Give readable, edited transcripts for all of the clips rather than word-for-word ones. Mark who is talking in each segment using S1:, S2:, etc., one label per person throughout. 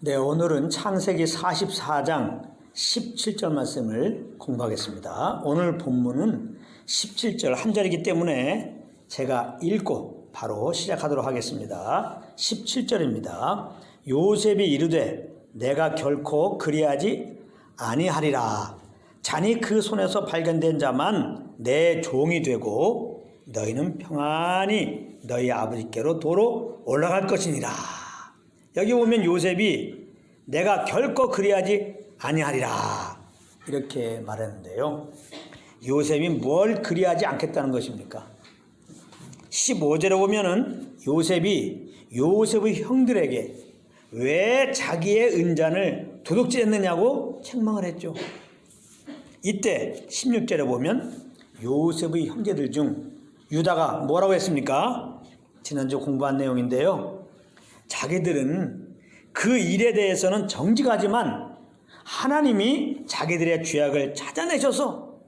S1: 네, 오늘은 창세기 44장 17절 말씀을 공부하겠습니다. 오늘 본문은 17절 한 절이기 때문에 제가 읽고 바로 시작하도록 하겠습니다. 17절입니다. 요셉이 이르되 내가 결코 그리하지 아니하리라. 자니 그 손에서 발견된 자만 내 종이 되고 너희는 평안히 너희 아버지께로 도로 올라갈 것이니라. 여기 보면 요셉이 내가 결코 그리하지 아니하리라 이렇게 말했는데요. 요셉이 뭘 그리하지 않겠다는 것입니까? 15절에 보면은 요셉의 형들에게 왜 자기의 은잔을 도둑질했느냐고 책망을 했죠. 이때 16절에 보면 요셉의 형제들 중 유다가 뭐라고 했습니까? 지난주 공부한 내용인데요. 자기들은 그 일에 대해서는 정직하지만 하나님이 자기들의 죄악을 찾아내셔서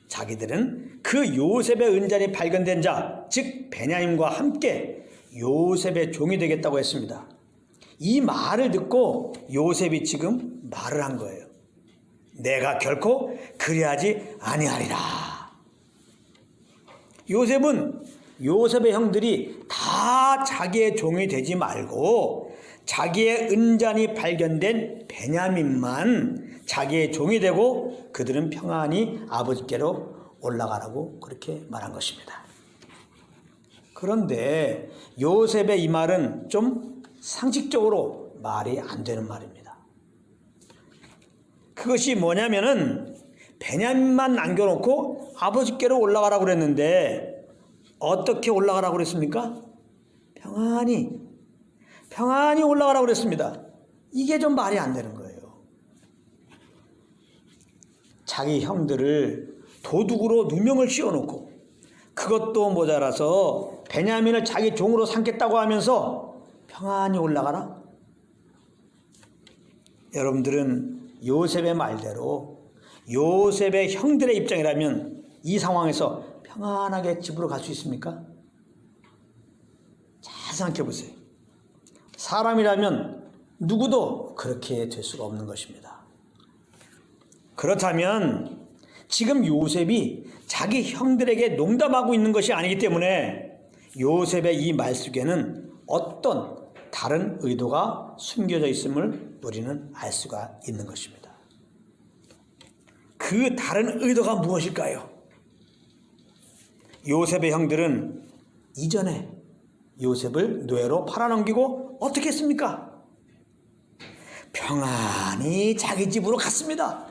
S1: 자기들은 그 요셉의 은잔이 발견된 자, 즉 베냐민과 함께 요셉의 종이 되겠다고 했습니다. 이 말을 듣고 요셉이 지금 말을 한 거예요. 내가 결코 그리하지 아니하리라. 요셉의 형들이 다 자기의 종이 되지 말고 자기의 은잔이 발견된 베냐민만 자기의 종이 되고 그들은 평안히 아버지께로 올라가라고 그렇게 말한 것입니다. 그런데 요셉의 이 말은 좀 상식적으로 말이 안 되는 말입니다. 그것이 뭐냐면은 베냐민만 남겨놓고 아버지께로 올라가라고 그랬는데 어떻게 올라가라고 그랬습니까? 평안히 올라가라고 그랬습니다. 이게 좀 말이 안 되는 거예요. 자기 형들을 도둑으로 누명을 씌워놓고 그것도 모자라서 베냐민을 자기 종으로 삼겠다고 하면서 평안히 올라가라? 여러분들은 요셉의 말대로 요셉의 형들의 입장이라면 이 상황에서 평안하게 집으로 갈 수 있습니까? 잘 생각해 보세요. 사람이라면 누구도 그렇게 될 수가 없는 것입니다. 그렇다면 지금 요셉이 자기 형들에게 농담하고 있는 것이 아니기 때문에 요셉의 이 말 속에는 어떤 다른 의도가 숨겨져 있음을 우리는 알 수가 있는 것입니다. 그 다른 의도가 무엇일까요? 요셉의 형들은 이전에 요셉을 노예로 팔아넘기고 어떻게 했습니까? 평안히 자기 집으로 갔습니다.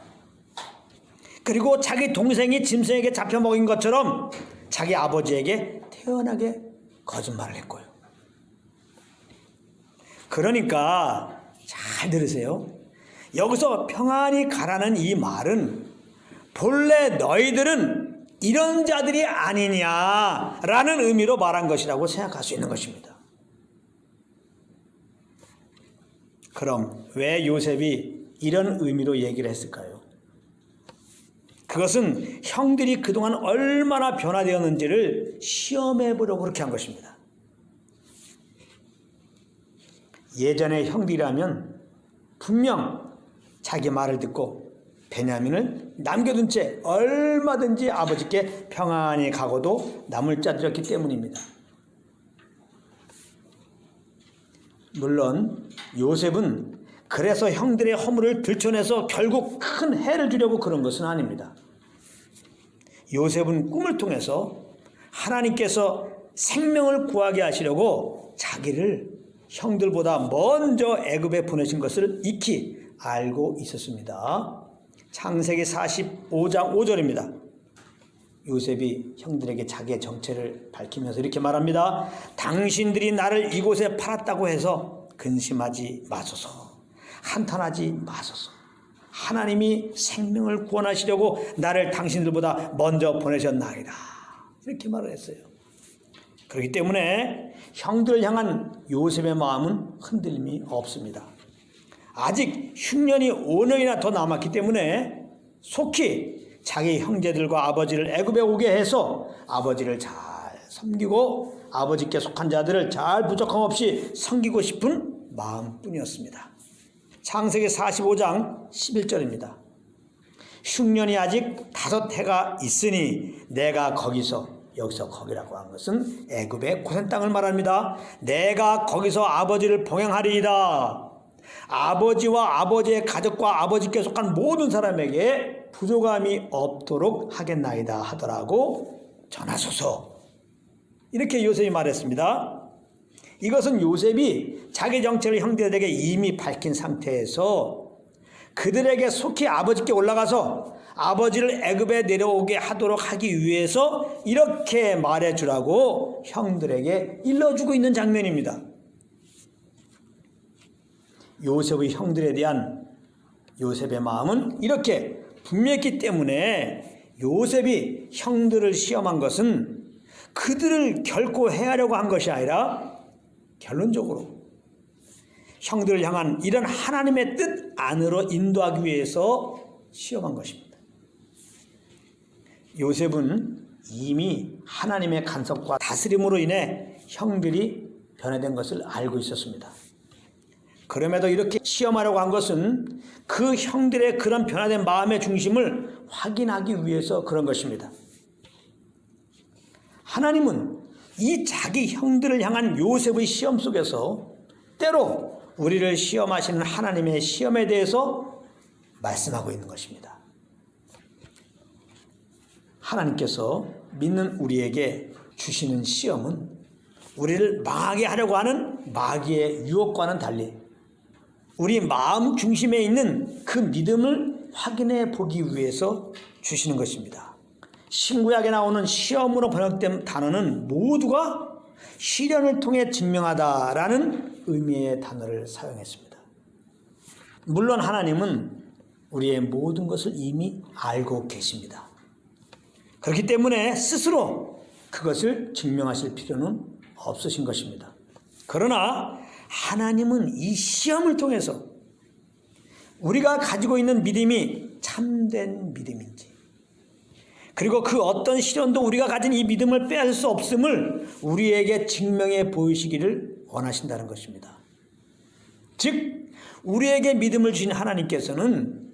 S1: 그리고 자기 동생이 짐승에게 잡혀먹인 것처럼 자기 아버지에게 태연하게 거짓말을 했고요. 그러니까 잘 들으세요. 여기서 평안히 가라는 이 말은 본래 너희들은 이런 자들이 아니냐라는 의미로 말한 것이라고 생각할 수 있는 것입니다. 그럼 왜 요셉이 이런 의미로 얘기를 했을까요? 그것은 형들이 그동안 얼마나 변화되었는지를 시험해 보려고 그렇게 한 것입니다. 예전의 형들이라면 분명 자기 말을 듣고 베냐민을 남겨둔 채 얼마든지 아버지께 평안히 가고도 남을 자들였기 때문입니다. 물론 요셉은 그래서 형들의 허물을 들춰내서 결국 큰 해를 주려고 그런 것은 아닙니다. 요셉은 꿈을 통해서 하나님께서 생명을 구하게 하시려고 자기를 형들보다 먼저 애굽에 보내신 것을 익히 알고 있었습니다. 창세기 45장 5절입니다. 요셉이 형들에게 자기의 정체를 밝히면서 이렇게 말합니다. 당신들이 나를 이곳에 팔았다고 해서 근심하지 마소서. 한탄하지 마소서. 하나님이 생명을 구원하시려고 나를 당신들보다 먼저 보내셨나이다. 이렇게 말을 했어요. 그렇기 때문에 형들을 향한 요셉의 마음은 흔들림이 없습니다. 아직 흉년이 5년이나 더 남았기 때문에 속히 자기 형제들과 아버지를 애굽에 오게 해서 아버지를 잘 섬기고 아버지께 속한 자들을 잘 부족함 없이 섬기고 싶은 마음뿐이었습니다. 창세기 45장 11절입니다. 흉년이 아직 5해가 있으니 내가 여기서 거기라고 한 것은 애굽의 고센 땅을 말합니다. 내가 거기서 아버지를 봉행하리이다. 아버지와 아버지의 가족과 아버지께 속한 모든 사람에게 부족함이 없도록 하겠나이다 하더라고 전하소서. 이렇게 요셉이 말했습니다. 이것은 요셉이 자기 정체를 형제들에게 이미 밝힌 상태에서 그들에게 속히 아버지께 올라가서 아버지를 애굽에 내려오게 하도록 하기 위해서 이렇게 말해주라고 형들에게 일러주고 있는 장면입니다. 요셉의 형들에 대한 요셉의 마음은 이렇게 분명했기 때문에 요셉이 형들을 시험한 것은 그들을 결코 해하려고 한 것이 아니라 결론적으로 형들을 향한 이런 하나님의 뜻 안으로 인도하기 위해서 시험한 것입니다. 요셉은 이미 하나님의 간섭과 다스림으로 인해 형들이 변화된 것을 알고 있었습니다. 그럼에도 이렇게 시험하려고 한 것은 그 형들의 그런 변화된 마음의 중심을 확인하기 위해서 그런 것입니다. 하나님은 이 자기 형들을 향한 요셉의 시험 속에서 때로 우리를 시험하시는 하나님의 시험에 대해서 말씀하고 있는 것입니다. 하나님께서 믿는 우리에게 주시는 시험은 우리를 망하게 하려고 하는 마귀의 유혹과는 달리 우리 마음 중심에 있는 그 믿음을 확인해 보기 위해서 주시는 것입니다. 신구약에 나오는 시험으로 번역된 단어는 모두가 시련을 통해 증명하다라는 의미의 단어를 사용했습니다. 물론 하나님은 우리의 모든 것을 이미 알고 계십니다. 그렇기 때문에 스스로 그것을 증명하실 필요는 없으신 것입니다. 그러나 하나님은 이 시험을 통해서 우리가 가지고 있는 믿음이 참된 믿음인지, 그리고 그 어떤 시련도 우리가 가진 이 믿음을 빼앗을 수 없음을 우리에게 증명해 보이시기를 원하신다는 것입니다. 즉 우리에게 믿음을 주신 하나님께서는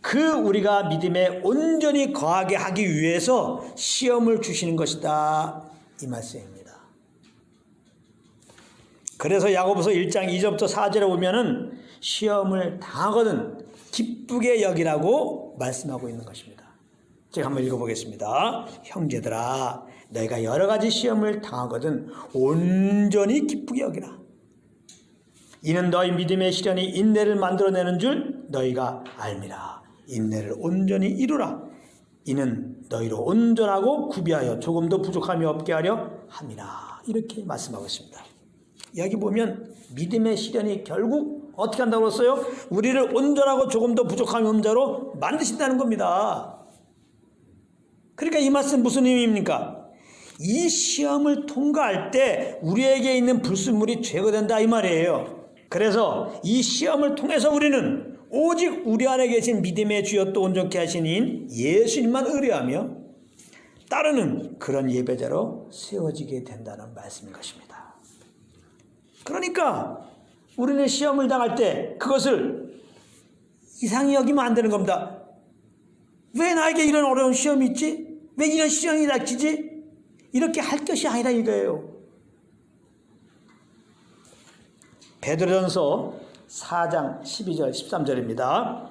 S1: 그 우리가 믿음에 온전히 거하게 하기 위해서 시험을 주시는 것이다, 이 말씀입니다. 그래서 야고보서 1장 2절부터 4절에 보면은 시험을 당하거든 기쁘게 여기라고 말씀하고 있는 것입니다. 제가 한번 읽어보겠습니다. 형제들아, 너희가 여러 가지 시험을 당하거든 온전히 기쁘게 여기라. 이는 너희 믿음의 시련이 인내를 만들어내는 줄 너희가 알미라. 인내를 온전히 이루라. 이는 너희로 온전하고 구비하여 조금도 부족함이 없게 하려 함이라. 이렇게 말씀하고 있습니다. 여기 보면 믿음의 시련이 결국 어떻게 한다고 했어요? 우리를 온전하고 조금도 부족함이 없는 자로 만드신다는 겁니다. 그러니까 이 말씀 무슨 의미입니까? 이 시험을 통과할 때 우리에게 있는 불순물이 제거된다, 이 말이에요. 그래서 이 시험을 통해서 우리는 오직 우리 안에 계신 믿음의 주여 또 온전케 하신 이인 예수님만 의뢰하며 따르는 그런 예배자로 세워지게 된다는 말씀인 것입니다. 그러니까 우리는 시험을 당할 때 그것을 이상히 여기면 안 되는 겁니다. 왜 나에게 이런 어려운 시험이 있지? 왜 이런 시련이 닥치지? 이렇게 할 것이 아니라 이거예요. 베드로전서 4장 12절 13절입니다.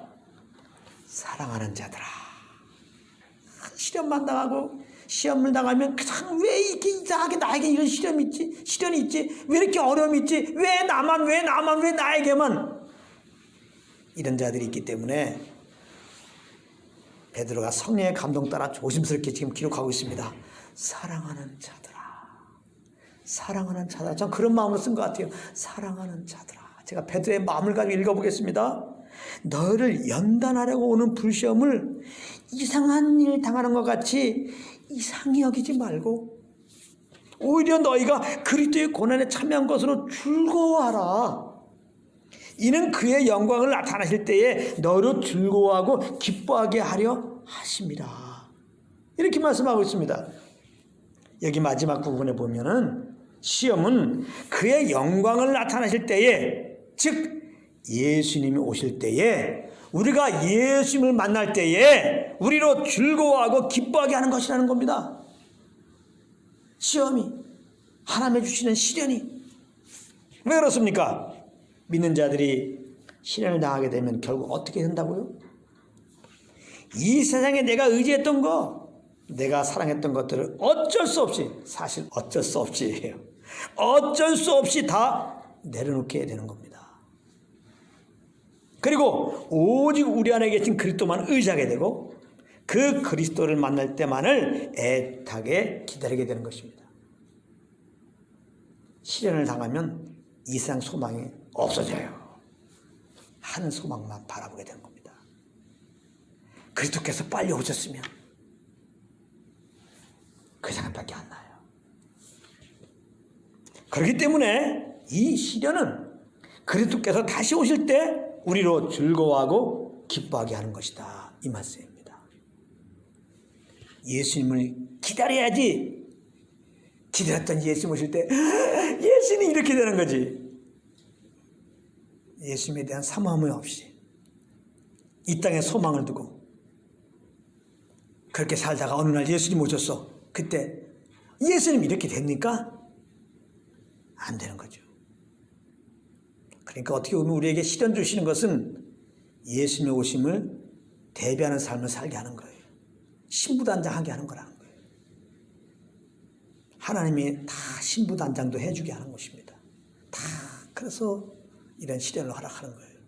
S1: 사랑하는 자들아, 시련만 당하고 시험을 당하면 그냥 왜 이렇게 이상하게 나에게 이런 시련이 있지? 왜 이렇게 어려움이 있지? 왜 나에게만? 이런 자들이 있기 때문에 베드로가 성령의 감동 따라 조심스럽게 지금 기록하고 있습니다. 사랑하는 자들아. 전 그런 마음으로 쓴 것 같아요. 사랑하는 자들아. 제가 베드로의 마음을 가지고 읽어보겠습니다. 너를 연단하려고 오는 불시험을 이상한 일 당하는 것 같이 이상히 여기지 말고 오히려 너희가 그리스도의 고난에 참여한 것으로 즐거워하라. 이는 그의 영광을 나타나실 때에 너로 즐거워하고 기뻐하게 하려 하심이라. 이렇게 말씀하고 있습니다. 여기 마지막 부분에 보면은 시험은 그의 영광을 나타나실 때에, 즉 예수님이 오실 때에 우리가 예수님을 만날 때에 우리로 즐거워하고 기뻐하게 하는 것이라는 겁니다. 시험이, 하나님의 주시는 시련이. 왜 그렇습니까? 믿는 자들이 시련을 당하게 되면 결국 어떻게 된다고요? 이 세상에 내가 의지했던 거, 내가 사랑했던 것들을 어쩔 수 없이, 사실 어쩔 수 없이 어쩔 수 없이 다 내려놓게 되는 겁니다. 그리고 오직 우리 안에 계신 그리스도만 의지하게 되고 그 그리스도를 만날 때만을 애타게 기다리게 되는 것입니다. 시련을 당하면 이 세상 소망이 없어져요. 한 소망만 바라보게 되는 겁니다. 그리스도께서 빨리 오셨으면 그 생각밖에 안 나요. 그렇기 때문에 이 시련은 그리스도께서 다시 오실 때 우리로 즐거워하고 기뻐하게 하는 것이다, 이 말씀입니다. 예수님을 기다려야지. 기다렸던 예수님 오실 때 예수님이 이렇게 되는 거지. 예수님에 대한 사모함이 없이 이 땅에 소망을 두고 그렇게 살다가 어느 날 예수님 오셨어. 그때 예수님이 이렇게 됩니까? 안 되는 거죠. 그러니까 어떻게 보면 우리에게 시련 주시는 것은 예수님의 오심을 대비하는 삶을 살게 하는 거예요. 신부단장하게 하는 거라는 거예요. 하나님이 다 신부단장도 해주게 하는 것입니다. 다 그래서 이런 시련을 허락하는 거예요.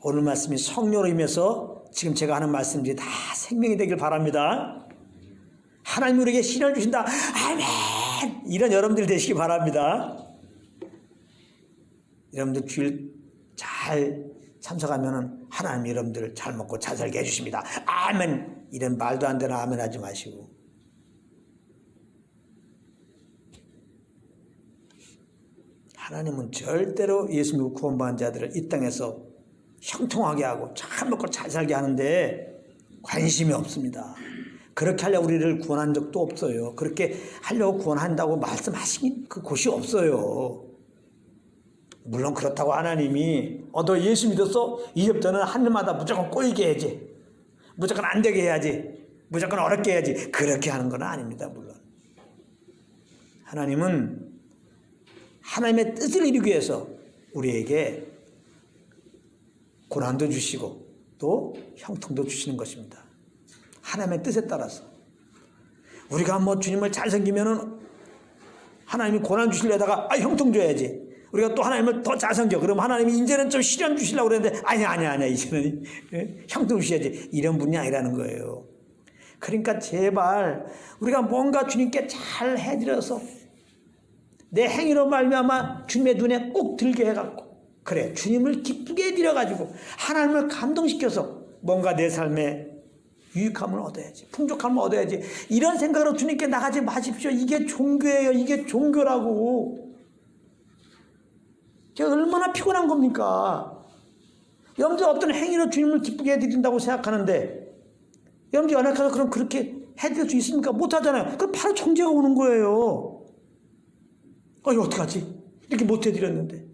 S1: 오늘 말씀이 성령으로 임해서 지금 제가 하는 말씀들이 다 생명이 되길 바랍니다. 하나님 우리에게 시련을 주신다. 아멘. 이런 여러분들이 되시기 바랍니다. 여러분들 주일 잘 참석하면 하나님 여러분들 잘 먹고 잘 살게 해주십니다. 아멘. 이런 말도 안 되는 아멘 하지 마시고. 하나님은 절대로 예수 믿고 구원받은 자들을 이 땅에서 형통하게 하고 잘 먹고 잘 살게 하는데 관심이 없습니다. 그렇게 하려고 우리를 구원한 적도 없어요. 그렇게 하려고 구원한다고 말씀하신 그 곳이 없어요. 물론 그렇다고 하나님이 너 예수 믿었어? 이제부터는 하늘마다 무조건 꼬이게 해야지. 무조건 안 되게 해야지. 무조건 어렵게 해야지. 그렇게 하는 건 아닙니다. 물론. 하나님은 하나님의 뜻을 이루기 위해서 우리에게 고난도 주시고 또 형통도 주시는 것입니다. 하나님의 뜻에 따라서. 우리가 뭐 주님을 잘 섬기면은 하나님이 고난 주시려다가 형통 줘야지. 우리가 또 하나님을 더 잘 섬겨. 그럼 하나님이 이제는 좀 시련 주시려고 그랬는데 아니야. 이제는 형통 주셔야지. 이런 분이 아니라는 거예요. 그러니까 제발 우리가 뭔가 주님께 잘 해드려서 내 행위로 말미암아 주님의 눈에 꼭 들게 해갖고 그래 주님을 기쁘게 해드려가지고 하나님을 감동시켜서 뭔가 내 삶에 유익함을 얻어야지, 풍족함을 얻어야지, 이런 생각으로 주님께 나가지 마십시오. 이게 종교예요. 이게 종교라고. 제가 얼마나 피곤한 겁니까? 여러분들 어떤 행위로 주님을 기쁘게 해드린다고 생각하는데 여러분들 연약해서 그럼 그렇게 해드릴 수 있습니까? 못하잖아요. 그럼 바로 정죄가 오는 거예요. 이거 어떡하지? 이렇게 못 해드렸는데.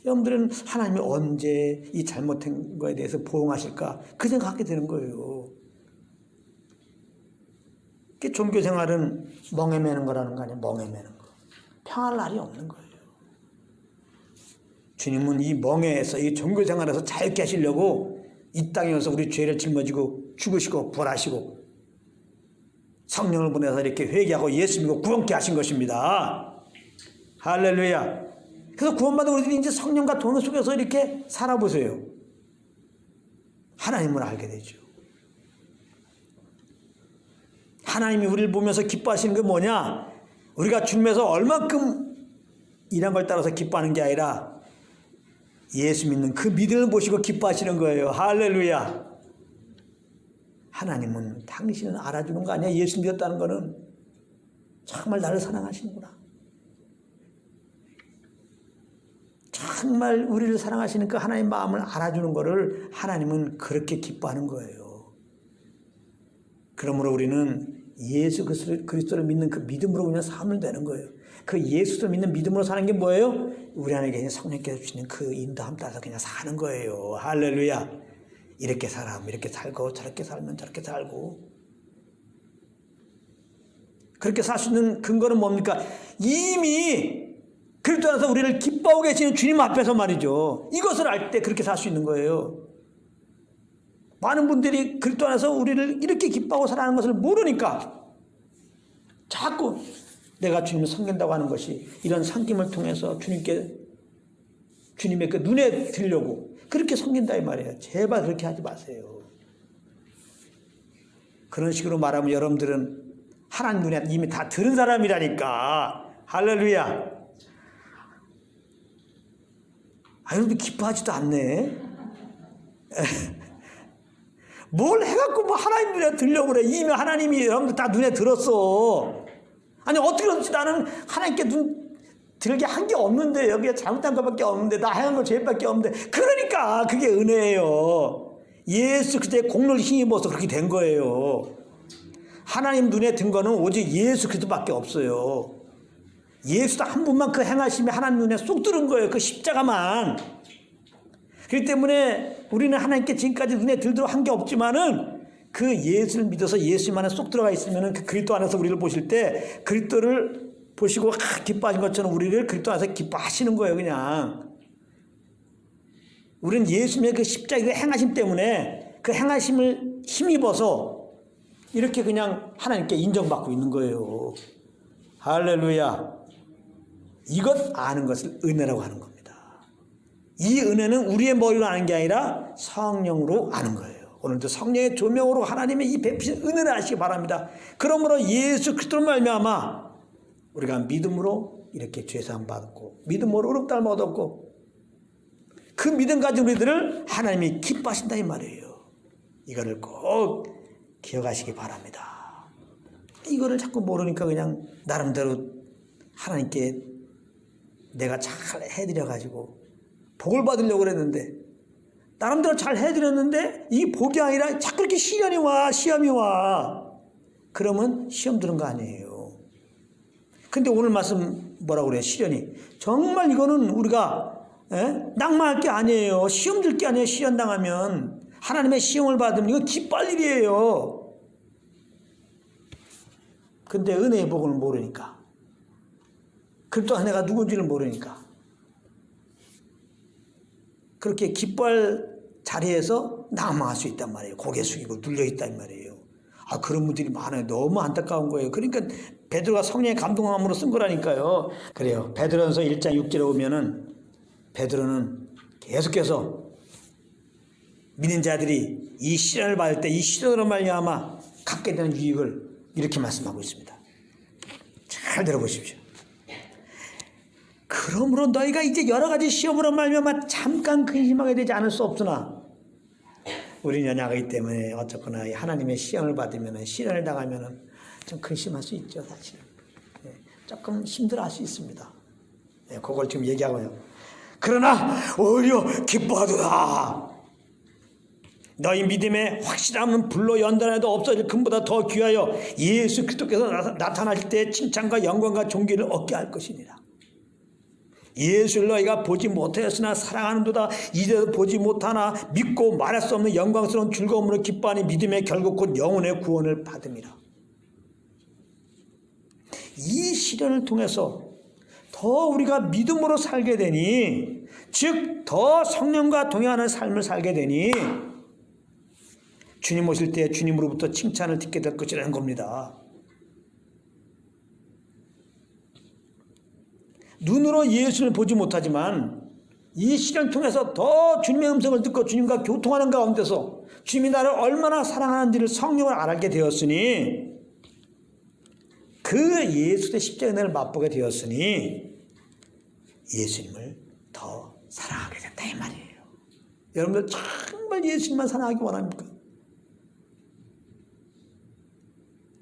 S1: 여러분들은 하나님이 언제 이 잘못한 거에 대해서 보응하실까? 그 생각하게 되는 거예요. 종교 생활은 멍에 매는 거라는 거 아니에요? 멍에 매는 거. 평할 날이 없는 거예요. 주님은 이 멍에에서, 이 종교 생활에서 자유케 하시려고 이 땅에 와서 우리 죄를 짊어지고 죽으시고 부활하시고 성령을 보내서 이렇게 회개하고 예수 믿고 구원케 하신 것입니다. 할렐루야. 그래서 구원받은 우리들이 이제 성령과 동행 속에서 이렇게 살아보세요. 하나님을 알게 되죠. 하나님이 우리를 보면서 기뻐하시는 게 뭐냐? 우리가 주님에서 얼만큼 일한 걸 따라서 기뻐하는 게 아니라 예수 믿는 그 믿음을 보시고 기뻐하시는 거예요. 할렐루야. 하나님은 당신은 알아주는 거 아니야? 예수 믿었다는 거는 정말 나를 사랑하시는구나. 정말 우리를 사랑하시는 그 하나님의 마음을 알아주는 거를 하나님은 그렇게 기뻐하는 거예요. 그러므로 우리는 예수 그리스도를 믿는 그 믿음으로 그냥 삶을 되는 거예요. 그 예수도 믿는 믿음으로 사는 게 뭐예요? 우리 안에 계신 성령께서 주시는 그 인도함 따라서 그냥 사는 거예요. 할렐루야. 이렇게 살아면 이렇게 살고 저렇게 살면 저렇게 살고. 그렇게 살 수 있는 근거는 뭡니까? 이미 그리스도 안에서 우리를 기뻐하고 계시는 주님 앞에서 말이죠. 이것을 알 때 그렇게 살 수 있는 거예요. 많은 분들이 그리스도 안에서 우리를 이렇게 기뻐하고 살아가는 것을 모르니까 자꾸 내가 주님을 섬긴다고 하는 것이 이런 섬김을 통해서 주님의 그 눈에 들려고 그렇게 섬긴다 이 말이에요. 제발 그렇게 하지 마세요. 그런 식으로 말하면 여러분들은 하나님 눈에 이미 다 들은 사람이라니까. 할렐루야. 여러분들 기뻐하지도 않네. 뭘 해갖고 뭐 하나님 눈에 들려고 그래. 이미 하나님이 여러분들 다 눈에 들었어. 아니 어떻게 그렇지. 나는 하나님께 눈 들게 한 게 없는데 여기에 잘못한 것밖에 없는데 나 행한 거 죄밖에 없는데. 그러니까 그게 은혜예요. 예수 그리스도의 공로를 힘입어서 그렇게 된 거예요. 하나님 눈에 든 거는 오직 예수 그리스도밖에 없어요. 예수도 한 분만 그 행하심이 하나님 눈에 쏙 들은 거예요. 그 십자가만. 그렇기 때문에 우리는 하나님께 지금까지 눈에 들도록 한 게 없지만은 그 예수를 믿어서 예수님 안에 쏙 들어가 있으면은 그 그리스도 안에서 우리를 보실 때 그리스도를 보시고 기뻐하신 것처럼 우리를 그리스도 안에서 기뻐하시는 거예요. 그냥. 우리는 예수님의 그 십자가의 행하심 때문에 그 행하심을 힘입어서 이렇게 그냥 하나님께 인정받고 있는 거예요. 할렐루야. 이것 아는 것을 은혜라고 하는 겁니다. 이 은혜는 우리의 머리로 아는 게 아니라 성령으로 아는 거예요. 오늘도 성령의 조명으로 하나님의 이 베푸신 은혜를 아시기 바랍니다. 그러므로 예수 그리스도로 말미암아 우리가 믿음으로 이렇게 죄사함 받고 믿음으로 의롭다함을 얻었고 그 믿음 가진 우리들을 하나님이 기뻐하신다 이 말이에요. 이거를 꼭 기억하시기 바랍니다. 이거를 자꾸 모르니까 그냥 나름대로 하나님께 내가 잘 해드려가지고 복을 받으려고 그랬는데 나름대로 잘 해드렸는데 이 복이 아니라 자꾸 이렇게 시련이 와 시험이 와. 그러면 시험 드는 거 아니에요. 근데 오늘 말씀 뭐라고 그래요? 시련이. 정말 이거는 우리가 낭만할 게 아니에요. 시험 들 게 아니에요. 시련 당하면. 하나님의 시험을 받으면 이거 기뻐할 일이에요. 근데 은혜의 복을 모르니까. 그리스도 내가 누군지를 모르니까. 그렇게 기뻐할 자리에서 낭망할 수 있단 말이에요. 고개 숙이고 눌려있단 말이에요. 그런 분들이 많아요. 너무 안타까운 거예요. 그러니까 베드로가 성령의 감동함으로 쓴 거라니까요. 그래요. 베드로전서 1장 6절에 보면은 베드로는 계속해서 믿는 자들이 이 시련을 받을 때 이 시련으로 말미암아 갖게 되는 유익을 이렇게 말씀하고 있습니다. 잘 들어보십시오. 그러므로 너희가 이제 여러 가지 시험으로 말미암아 잠깐 근심하게 되지 않을 수 없으나 우리는 연약하기 때문에 어쨌거나 하나님의 시험을 받으면 시련을 당하면 좀 근심할 수 있죠. 사실 조금 힘들어할 수 있습니다. 그걸 지금 얘기하고요. 그러나 오히려 기뻐하도다. 너희 믿음의 확실함은 불로 연단해도 없어질 금보다 더 귀하여 예수 그리스도께서 나타나실 때 칭찬과 영광과 존귀를 얻게 할 것이니라. 예수를 너희가 보지 못하였으나 사랑하는도다. 이제도 보지 못하나 믿고 말할 수 없는 영광스러운 즐거움으로 기뻐하니 믿음의 결국 곧 영혼의 구원을 받음이라. 이 시련을 통해서 더 우리가 믿음으로 살게 되니, 즉 더 성령과 동행하는 삶을 살게 되니 주님 오실 때 주님으로부터 칭찬을 듣게 될 것이라는 겁니다. 눈으로 예수를 보지 못하지만 이 시련을 통해서 더 주님의 음성을 듣고 주님과 교통하는 가운데서 주님이 나를 얼마나 사랑하는지를 성령을 알게 되었으니 그 예수의 십자가의 은혜를 맛보게 되었으니 예수님을 더 사랑하게 된다 이 말이에요. 여러분들 정말 예수님만 사랑하기 원합니까?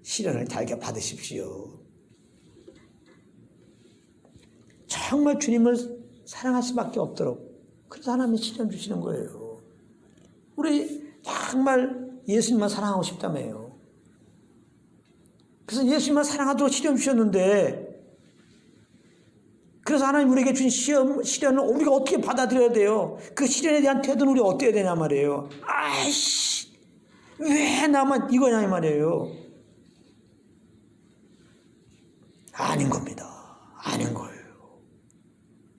S1: 시련을 달게 받으십시오. 정말 주님을 사랑할 수밖에 없도록 그래서 하나님이 시련 주시는 거예요. 우리 정말 예수님만 사랑하고 싶다며요. 그래서 예수님만 사랑하도록 시련 주셨는데 그래서 하나님 우리에게 준 시련을 우리가 어떻게 받아들여야 돼요? 그 시련에 대한 태도는 우리가 어때야 되냐 말이에요. 아이씨, 왜 나만 이거냐 이 말이에요. 아닌 겁니다. 아닌 거예요.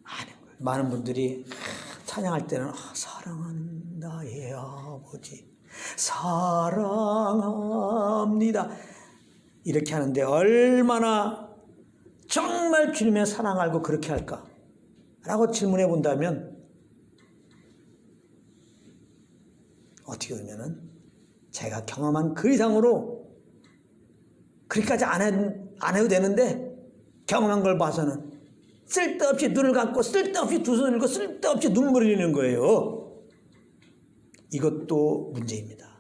S1: 아닌 거예요. 많은 분들이 찬양할 때는 사랑하는 나의 아버지 사랑합니다 이렇게 하는데 얼마나 정말 주님의 사랑 알고 그렇게 할까? 라고 질문해 본다면 어떻게 보면은 제가 경험한 그 이상으로 그렇게까지 안 해도 되는데 경험한 걸 봐서는 쓸데없이 눈을 감고 쓸데없이 두 손을 들고 쓸데없이 눈물을 흘리는 거예요. 이것도 문제입니다.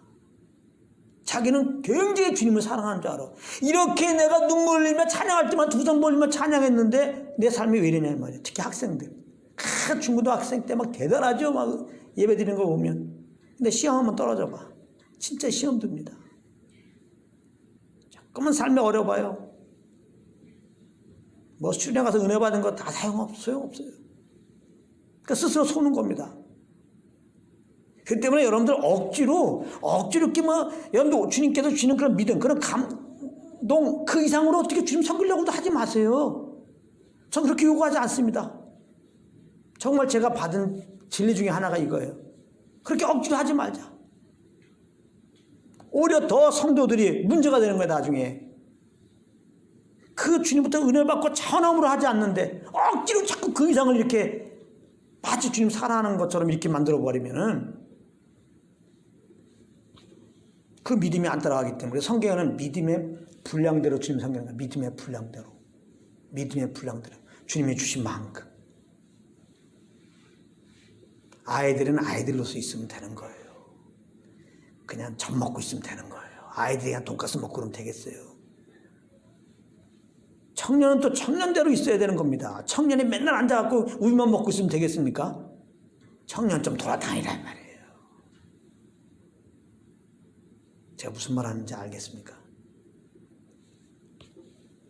S1: 자기는 굉장히 주님을 사랑하는 줄 알아. 이렇게 내가 눈물 흘리며 찬양할 때만 두 손 벌리며 찬양했는데 내 삶이 왜 이러냐 말이에요. 특히 학생들. 중고등학생 때 막 대단하죠. 막 예배 드리는 거 보면. 근데 시험 한번 떨어져 봐. 진짜 시험 듭니다. 잠깐만 삶이 어려워요. 뭐 수련회 가서 은혜 받은 거 다 소용없어요. 그러니까 스스로 속는 겁니다. 그 때문에 여러분들 억지로 이렇게 뭐 여러분들 주님께서 주시는 그런 믿음, 그런 감동 그 이상으로 어떻게 주님 섬기려고도 하지 마세요. 전 그렇게 요구하지 않습니다. 정말 제가 받은 진리 중에 하나가 이거예요. 그렇게 억지로 하지 말자. 오히려 더 성도들이 문제가 되는 거예요. 나중에. 그 주님부터 은혜를 받고 차원함으로 하지 않는데 억지로 자꾸 그 이상을 이렇게 마치 주님 사랑하는 것처럼 이렇게 만들어버리면은 그 믿음이 안 따라가기 때문에 성경에는 믿음의 분량대로 주님 성경은 믿음의 분량대로 주님이 주신 만큼 아이들은 아이들로서 있으면 되는 거예요. 그냥 젖 먹고 있으면 되는 거예요. 아이들이 그냥 돈가스 먹고 그러면 되겠어요. 청년은 또 청년대로 있어야 되는 겁니다. 청년이 맨날 앉아갖고 우유만 먹고 있으면 되겠습니까? 청년 좀 돌아다니란 말이에요. 제가 무슨 말 하는지 알겠습니까?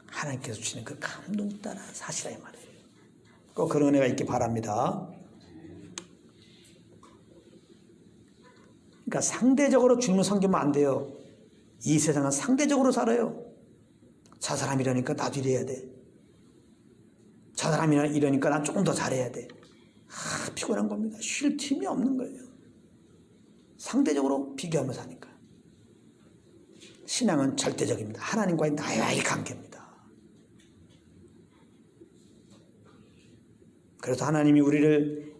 S1: 하나님께서 주시는 그 감동 따라 사시라 이 말이에요. 꼭 그런 은혜가 있기 바랍니다. 그러니까 상대적으로 주님을 섬기면 안 돼요. 이 세상은 상대적으로 살아요. 저 사람이 이러니까 나도 이래야 돼. 저 사람이 이러니까 난 조금 더 잘해야 돼. 피곤한 겁니다. 쉴 틈이 없는 거예요. 상대적으로 비교하며 사니까. 신앙은 절대적입니다. 하나님과의 나와의 관계입니다. 그래서 하나님이 우리를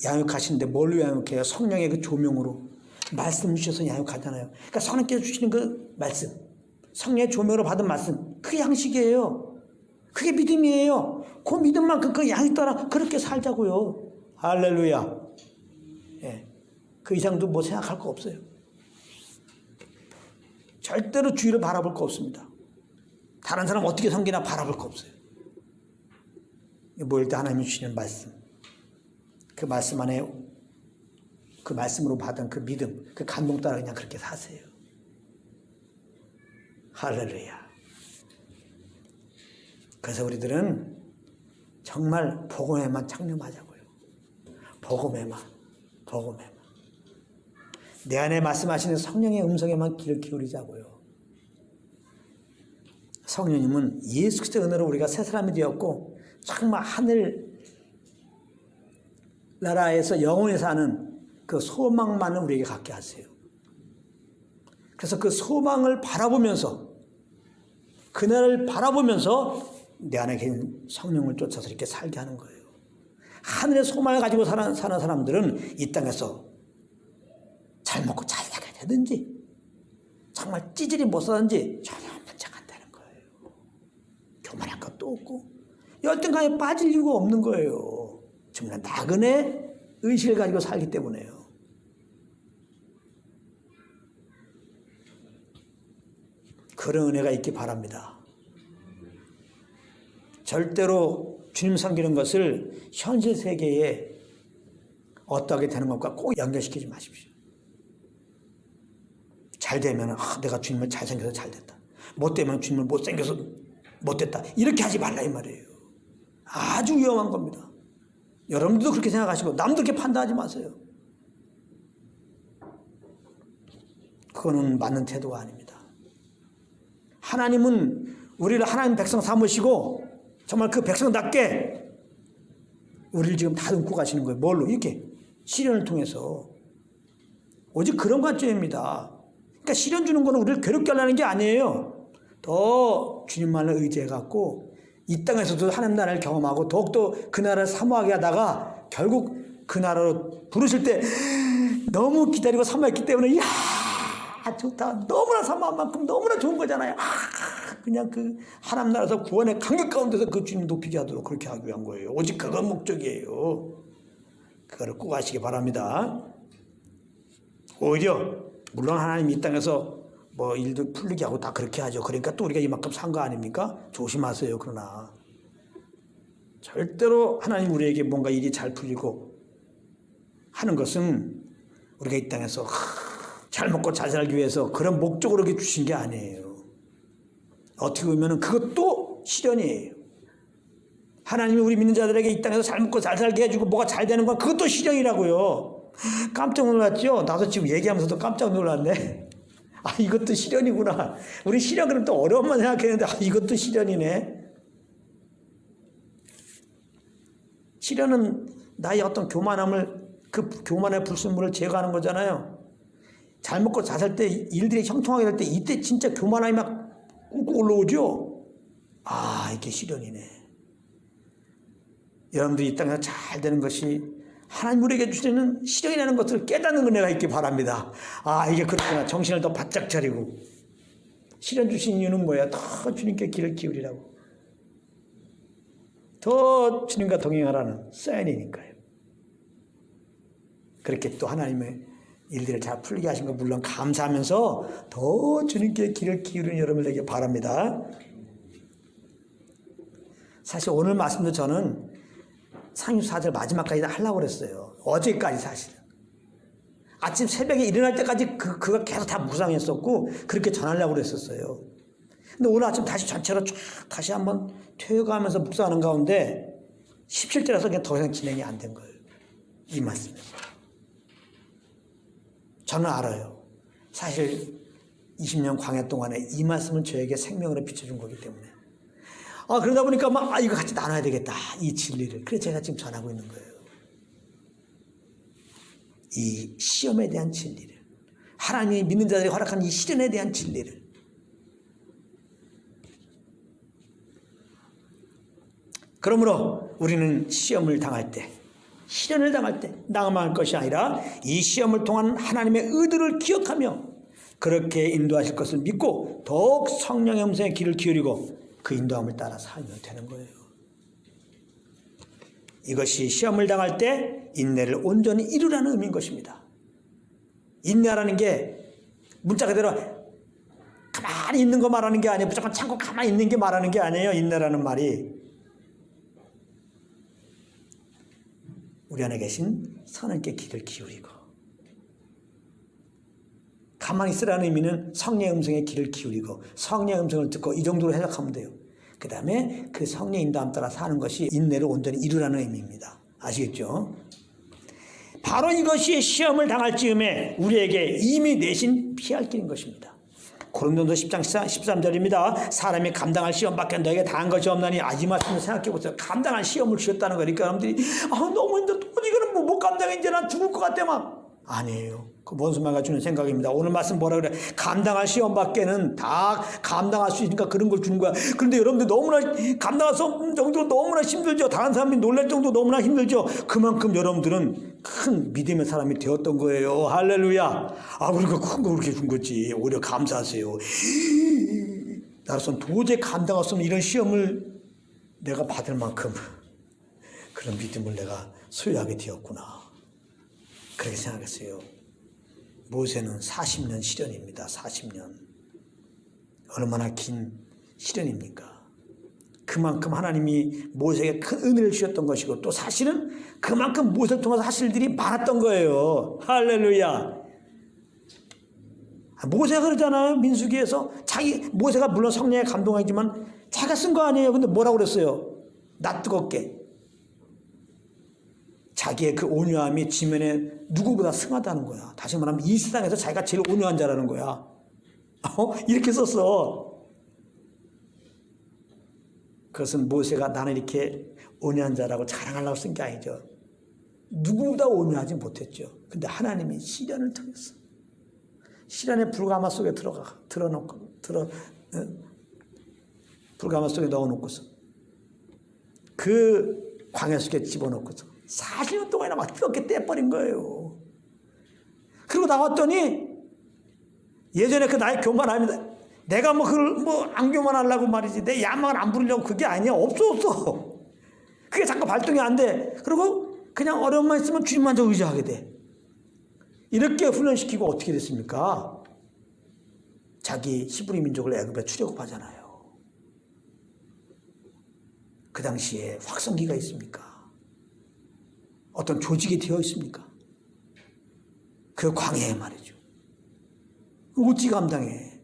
S1: 양육하시는데 뭘로 양육해요? 성령의 그 조명으로 말씀 주셔서 양육하잖아요. 그러니까 성령께서 주시는 그 말씀, 성령의 조명으로 받은 말씀, 그게 양식이에요. 그게 믿음이에요. 그 믿음만큼 그 양이 따라 그렇게 살자고요. 할렐루야. 예. 그 이상도 뭐 생각할 거 없어요. 절대로 주위를 바라볼 거 없습니다. 다른 사람 어떻게 섬기나 바라볼 거 없어요. 모일 때 하나님이 주시는 말씀, 그 말씀 안에 그 말씀으로 받은 그 믿음, 그 감동 따라 그냥 그렇게 사세요. 할렐루야. 그래서 우리들은 정말 복음에만 창념하자고요. 복음에만. 내 안에 말씀하시는 성령의 음성에만 귀를 기울이자고요. 성령님은 예수 그리스도의 은혜로 우리가 새 사람이 되었고 정말 하늘 나라에서 영원히 사는 그 소망만을 우리에게 갖게 하세요. 그래서 그 소망을 바라보면서 그날을 바라보면서 내 안에 계신 성령을 쫓아서 이렇게 살게 하는 거예요. 하늘의 소망을 가지고 사는 사람들은 이 땅에서 잘 먹고 잘 살게 되든지 정말 찌질이 못 사든지 전혀 문제가 거예요. 교만한 것도 없고 열등감에 빠질 이유가 없는 거예요. 정말 나그네 의식을 가지고 살기 때문에요. 그런 은혜가 있기 바랍니다. 절대로 주님 섬기는 것을 현실 세계에 어떻게 되는 것과 꼭 연결시키지 마십시오. 잘 되면 내가 주님을 잘생겨서 잘됐다. 못 되면 주님을 못생겨서 못됐다. 이렇게 하지 말라 이 말이에요. 아주 위험한 겁니다. 여러분들도 그렇게 생각하시고 남도 그렇게 판단하지 마세요. 그거는 맞는 태도가 아닙니다. 하나님은 우리를 하나님 백성 삼으시고 정말 그 백성답게 우리를 지금 다듬고 가시는 거예요. 뭘로? 이렇게 시련을 통해서. 오직 그런 관점입니다. 그러니까 시련 주는 거는 우리를 괴롭게 하려는 게 아니에요. 더 주님만을 의지해갖고 이 땅에서도 하나님 나라를 경험하고 더욱더 그 나라를 사모하게 하다가 결국 그 나라로 부르실 때 너무 기다리고 사모했기 때문에 이야 좋다. 너무나 사모한 만큼 너무나 좋은 거잖아요. 그냥 그 하나님 나라에서 구원의 감격 가운데서 그 주님 높이게 하도록 그렇게 하기 위한 거예요. 오직 그건 목적이에요. 그거를 꼭 아시기 바랍니다. 오히려 물론 하나님이 이 땅에서 뭐 일도 풀리게 하고 다 그렇게 하죠. 그러니까 또 우리가 이만큼 산 거 아닙니까? 조심하세요. 그러나 절대로 하나님 우리에게 뭔가 일이 잘 풀리고 하는 것은 우리가 이 땅에서 잘 먹고 잘 살기 위해서 그런 목적으로 이렇게 주신 게 아니에요. 어떻게 보면 그것도 시련이에요. 하나님이 우리 믿는 자들에게 이 땅에서 잘 먹고 잘 살게 해주고 뭐가 잘 되는 건 그것도 시련이라고요. 깜짝 놀랐죠? 나도 지금 얘기하면서도 깜짝 놀랐네. 아, 이것도 시련이구나. 우리 시련 그럼 또 어려움만 생각했는데 아, 이것도 시련이네. 시련은 나의 어떤 교만함을 그 교만의 불순물을 제거하는 거잖아요. 잘 먹고 잘 살 때 일들이 형통하게 될 때 이때 진짜 교만함이 막 꾹꾹 올라오죠. 아, 이게 시련이네. 여러분들이 이 땅에서 잘 되는 것이 하나님 우리에게 주시는 시련이라는 것을 깨닫는 은혜가 있기 바랍니다. 아, 이게 그렇구나. 정신을 더 바짝 차리고. 시련 주신 이유는 뭐야? 더 주님께 길을 기울이라고. 더 주님과 동행하라는 사인이니까요. 그렇게 또 하나님의 일들을 잘 풀리게 하신 거 물론 감사하면서 더 주님께 길을 기울이는 여러분을 되길 바랍니다. 사실 오늘 말씀도 저는 34절 마지막까지 다 하려고 그랬어요. 어제까지 사실은. 아침 새벽에 일어날 때까지 그가 계속 다 묵상했었고 그렇게 전하려고 그랬었어요. 근데 오늘 아침 다시 전체로 쫙 다시 한번 퇴어가면서 묵상하는 가운데 17절에서 그냥 더 이상 진행이 안 된 거예요. 이 말씀에서. 저는 알아요. 사실 20년 광야 동안에 이 말씀은 저에게 생명으로 비춰준 거기 때문에. 그러다 보니까 이거 같이 나눠야 되겠다. 이 진리를. 그래서 제가 지금 전하고 있는 거예요. 이 시험에 대한 진리를. 하나님이 믿는 자들이 허락한 이 시련에 대한 진리를. 그러므로 우리는 시험을 당할 때, 시련을 당할 때 낙망할 것이 아니라 이 시험을 통한 하나님의 의도를 기억하며 그렇게 인도하실 것을 믿고 더욱 성령의 음성에 귀를 기울이고 그 인도함을 따라 살면 되는 거예요. 이것이 시험을 당할 때 인내를 온전히 이루라는 의미인 것입니다. 인내라는 게 문자 그대로 가만히 있는 거 말하는 게 아니에요. 무조건 참고 가만히 있는 게 말하는 게 아니에요. 인내라는 말이. 우리 안에 계신 선하께 귀를 기울이고 가만히 있으라는 의미는 성령의 음성에 귀를 기울이고 성령의 음성을 듣고 이 정도로 해석하면 돼요. 그 다음에 그 성령의 인도함 따라 사는 것이 인내를 온전히 이루라는 의미입니다. 아시겠죠? 바로 이것이 시험을 당할 즈음에 우리에게 이미 내신 피할 길인 것입니다. 고린도서 10장 13절입니다. 사람이 감당할 시험밖에 너에게 당한 것이 없나니. 이 말씀을 생각해 보세요. 감당할 시험을 주셨다는 거니까 여러분들이 너무 힘들어. 이거는 못 감당해. 이제 난 죽을 것 같아 막. 아니에요. 그 원수마가 주는 생각입니다. 오늘 말씀 뭐라 그래? 감당할 시험밖에는 다 감당할 수 있으니까 그런 걸 주는 거야. 그런데 여러분들 너무나 감당할 수 없는 정도로 너무나 힘들죠. 다른 사람이 놀랄 정도로 너무나 힘들죠. 그만큼 여러분들은 큰 믿음의 사람이 되었던 거예요. 할렐루야. 우리가 큰 거 그렇게 준 거지. 오히려 감사하세요. 나로서는 도저히 감당할 수 없는 이런 시험을 내가 받을 만큼 그런 믿음을 내가 소유하게 되었구나. 그렇게 생각했어요. 모세는 40년 시련입니다. 40년. 얼마나 긴 시련입니까? 그만큼 하나님이 모세에게 큰 은혜를 주셨던 것이고 또 사실은 그만큼 모세를 통해서 하실 일이 많았던 거예요. 할렐루야. 모세가 그러잖아요. 민수기에서 모세가 물론 성령에 감동하지만 자기가 쓴 거 아니에요. 근데 뭐라고 그랬어요? 낯뜨겁게 자기의 그 온유함이 지면에 누구보다 승하다는 거야. 다시 말하면 이 세상에서 자기가 제일 온유한 자라는 거야. 이렇게 썼어. 그것은 모세가 나는 이렇게 온유한 자라고 자랑하려고 쓴 게 아니죠. 누구보다 온유하지 못했죠. 근데 하나님이 시련을 통해서 시련의 불가마 속에 불가마 속에 넣어놓고서 그 광야 속에 집어넣고서 40년 동안이나 막 뜨겁게 떼버린 거예요. 그리고 나왔더니 예전에 그 나의 교만합니다. 내가 뭐 그걸 뭐 안 교만하려고 말이지. 내 야망을 안 부리려고 그게 아니야. 없어. 그게 자꾸 발동이 안 돼. 그리고 그냥 어려움만 있으면 주님만 저 의지하게 돼. 이렇게 훈련시키고 어떻게 됐습니까? 자기 히브리 민족을 애굽에 출애굽하잖아요. 그 당시에 확성기가 있습니까? 어떤 조직이 되어 있습니까? 그 광야에 말이죠. 어찌 감당해?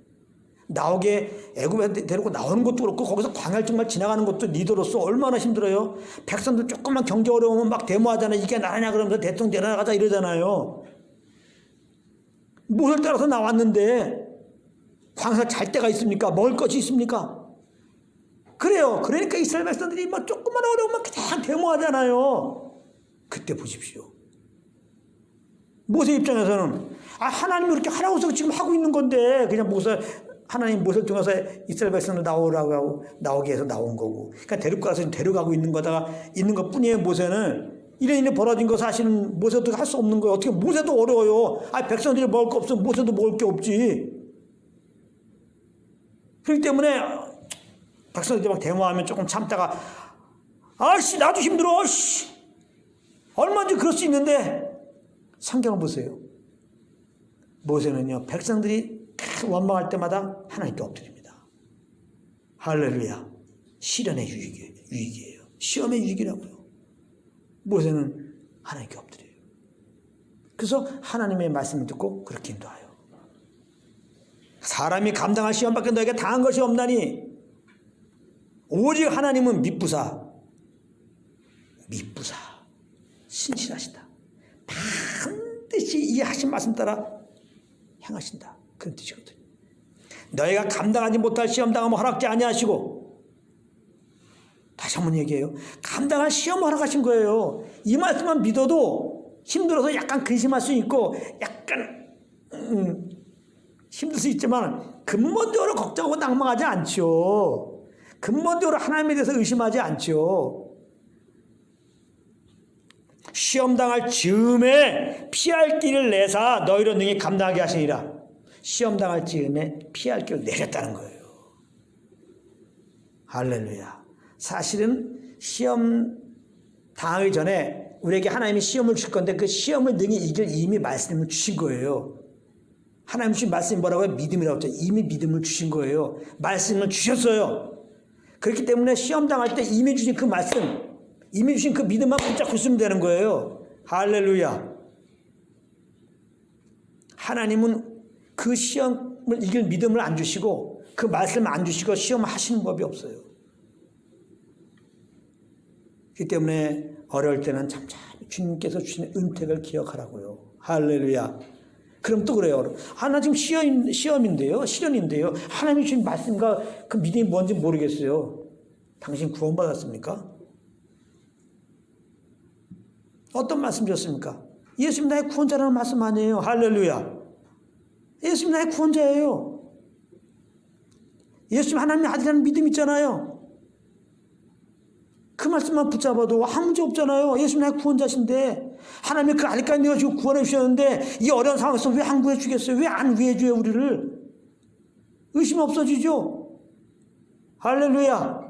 S1: 나오게 애굽에 데리고 나오는 것도 그렇고 거기서 광야를 정말 지나가는 것도 리더로서 얼마나 힘들어요. 백성들 조금만 경제 어려우면 막 데모하잖아요. 이게 나라냐 그러면서 대통령 데려나가자 이러잖아요. 무엇을 따라서 나왔는데 광야에서 잘 데가 있습니까? 먹을 것이 있습니까? 그래요. 그러니까 이스라엘 백성들이 뭐 조금만 어려우면 그냥 데모하잖아요. 그때 보십시오. 모세 입장에서는 하나님이 그렇게 하라고 해서 지금 하고 있는 건데 그냥 하나님 모세를 통해서 이스라엘 백성을 나오라고 하고 나오게 해서 나온 거고 그러니까 데리고 가서 데려가고 있는 것 뿐이에요. 모세는 이래 벌어진 거 사실은 모세도 할 수 없는 거예요. 어떻게 모세도 어려워요. 백성들이 먹을 거 없으면 모세도 먹을 게 없지. 그렇기 때문에 백성들이 막 데모하면 조금 참다가 나도 힘들어. 얼마든지 그럴 수 있는데 성경을 보세요. 모세는요 백성들이 원망할 때마다 하나님께 엎드립니다. 할렐루야. 시련의 유익이에요. 시험의 유익이라고요. 모세는 하나님께 엎드려요. 그래서 하나님의 말씀을 듣고 그렇게 인도하여 사람이 감당할 시험밖에 너에게 당한 것이 없나니 오직 하나님은 미쁘사 신실하시다. 반드시 이 하신 말씀 따라 행하신다. 그런 뜻이거든요. 너희가 감당하지 못할 시험 당하면 허락지 아니하시고 다시 한번 얘기해요. 감당할 시험을 허락하신 거예요. 이 말씀만 믿어도 힘들어서 약간 근심할 수 있고 약간 힘들 수 있지만 근본적으로 걱정하고 낭망하지 않죠. 근본적으로 하나님에 대해서 의심하지 않죠. 시험 당할 즈음에 피할 길을 내사 너희로 능히 감당하게 하시니라. 시험 당할 즈음에 피할 길을 내렸다는 거예요. 할렐루야. 사실은 시험 당하기 전에 우리에게 하나님이 시험을 줄 건데 그 시험을 능히 이길 이미 말씀을 주신 거예요. 하나님 주신 말씀이 뭐라고 해요? 믿음이라고 했죠. 이미 믿음을 주신 거예요. 말씀을 주셨어요. 그렇기 때문에 시험 당할 때 이미 주신 그 말씀, 이미 주신 그 믿음만 붙잡고 있으면 되는 거예요. 할렐루야. 하나님은 그 시험을 이길 믿음을 안 주시고 그 말씀을 안 주시고 시험을 하시는 법이 없어요. 그렇기 때문에 어려울 때는 잠잠히 주님께서 주신 은택을 기억하라고요. 할렐루야. 그럼 또 그래요. 나 지금 시련인데요. 하나님이 주신 말씀과 그 믿음이 뭔지 모르겠어요. 당신 구원받았습니까? 어떤 말씀 줬습니까? 예수님 나의 구원자라는 말씀 아니에요. 할렐루야. 예수님 나의 구원자예요. 예수님 하나님의 아들이라는 믿음 있잖아요. 그 말씀만 붙잡아도 아무 문제 없잖아요. 예수님 나의 구원자신데 하나님이 그 아들까지 내어주고 구원해 주셨는데 이 어려운 상황에서 왜 안 구해 주겠어요? 왜 안 구해 줘요 우리를? 의심 없어지죠. 할렐루야.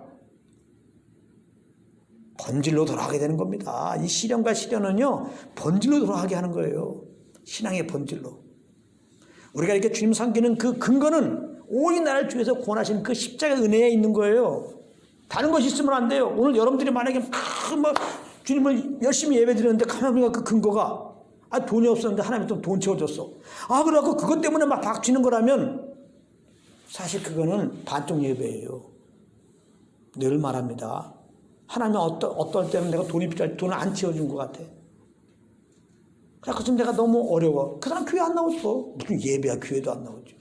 S1: 본질로 돌아가게 되는 겁니다. 이 시련과 시련은요 본질로 돌아가게 하는 거예요. 신앙의 본질로. 우리가 이렇게 주님 섬기는 그 근거는 오직 나를 주에서 구원하신 그 십자가 은혜에 있는 거예요. 다른 것이 있으면 안 돼요. 오늘 여러분들이 만약에 주님을 열심히 예배드리는데 가만히 보니까 그 근거가 돈이 없었는데 하나님이 또 돈 채워줬어. 그래갖고 그것 때문에 막 박치는 거라면 사실 그거는 반쪽 예배예요. 늘 말합니다. 하나님은 어떨 때는 내가 돈이 필요할 때 돈을 안 채워준 것 같아. 그래서 내가 너무 어려워. 그 사람 교회 안 나오죠. 무슨 예배야, 교회도 안 나오죠.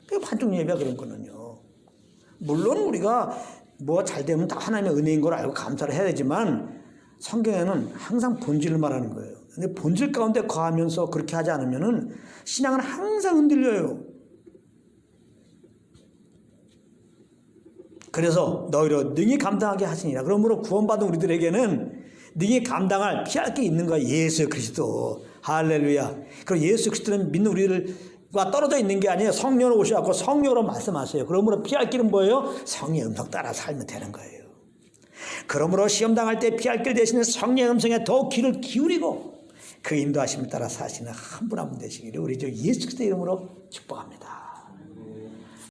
S1: 그게 반쪽 예배야, 그런 거는요. 물론 우리가 뭐 잘 되면 다 하나님의 은혜인 걸 알고 감사를 해야 되지만 성경에는 항상 본질을 말하는 거예요. 근데 본질 가운데 거하면서 그렇게 하지 않으면은 신앙은 항상 흔들려요. 그래서 너희로 능히 감당하게 하시니라. 그러므로 구원받은 우리들에게는 능히 감당할 피할 게 있는 거야. 예수 그리스도. 할렐루야. 그리고 예수 그리스도는 믿는 우리들과 떨어져 있는 게 아니에요. 성령으로 오셔갖고 성령으로 말씀하세요. 그러므로 피할 길은 뭐예요? 성령의 음성 따라 살면 되는 거예요. 그러므로 시험 당할 때 피할 길 대신에 성령의 음성에 더욱 귀를 기울이고 그 인도하심을 따라 사시는 한 분 한 분 되시기를 우리 주 예수 그리스도의 이름으로 축복합니다.